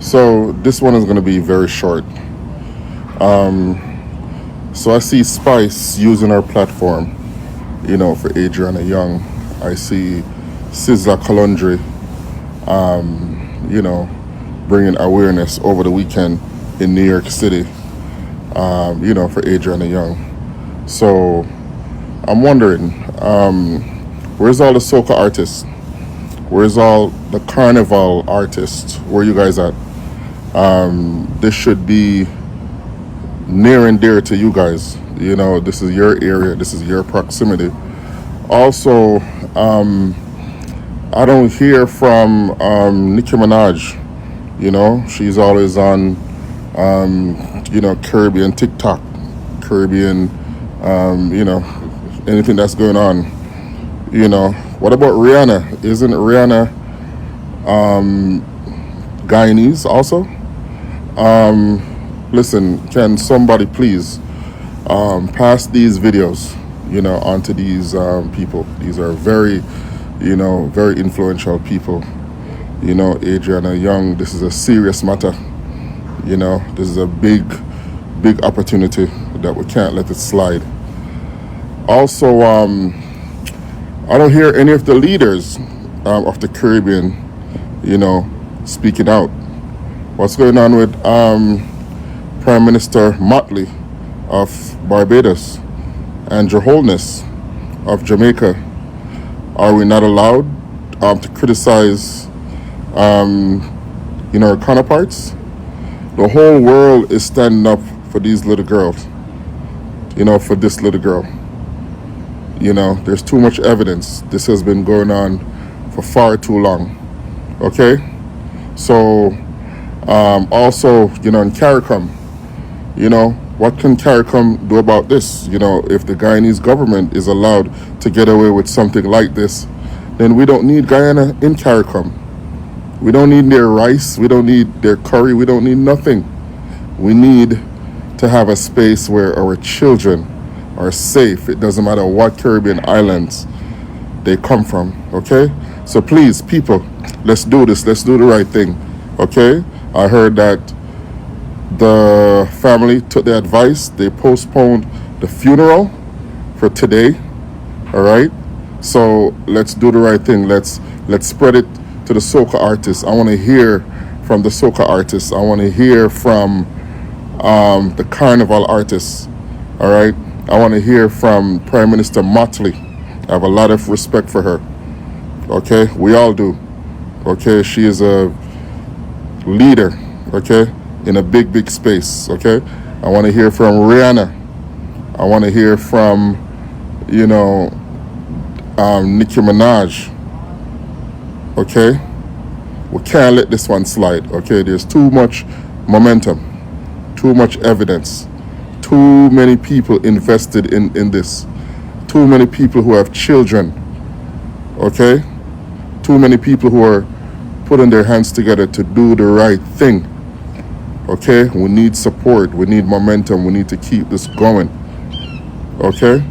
So this one is going to be very short. So I see Spice using her platform, for Adriana Young. I see SZA Kalundri, bringing awareness over the weekend in New York City, for Adriana Young. So I'm wondering, where's all the soca artists? Where's all the carnival artists? Where you guys at? This should be near and dear to you guys. This is your area. This is your proximity. Also, I don't hear from Nicki Minaj. She's always on, Caribbean TikTok, Caribbean, anything that's going on. What about Rihanna? Isn't Rihanna Guyanese also? Listen, can somebody please pass these videos, onto these people? These are very, very influential people. Adriana Young, this is a serious matter. This is a big, big opportunity that we can't let it slide. Also, I don't hear any of the leaders of the Caribbean, speaking out. What's going on with Prime Minister Motley of Barbados and Your Holness of Jamaica? Are we not allowed to criticize, our counterparts? The whole world is standing up for these little girls, for this little girl. There's too much evidence. This has been going on for far too long. Okay? So, also, in CARICOM, what can CARICOM do about this? If the Guyanese government is allowed to get away with something like this, then we don't need Guyana in CARICOM. We don't need their rice. We don't need their curry. We don't need nothing. We need to have a space where our children are safe. It doesn't matter what Caribbean islands they come from, okay? So please, people, let's do this. Let's do the right thing, okay? I heard that the family took the advice. They postponed the funeral for today, all right? So let's do the right thing. Let's spread it to the soca artists. I want to hear from the soca artists. I want to hear from the carnival artists, all right? I want to hear from Prime Minister Motley. I have a lot of respect for her. Okay, we all do. Okay, she is a leader. Okay, in a big, big space. Okay, I want to hear from Rihanna. I want to hear from, Nicki Minaj. Okay, we can't let this one slide. Okay, there's too much momentum, too much evidence. Too many people invested in this. Too many people who have children. Okay? Too many people who are putting their hands together to do the right thing. Okay? We need support. We need momentum. We need to keep this going. Okay?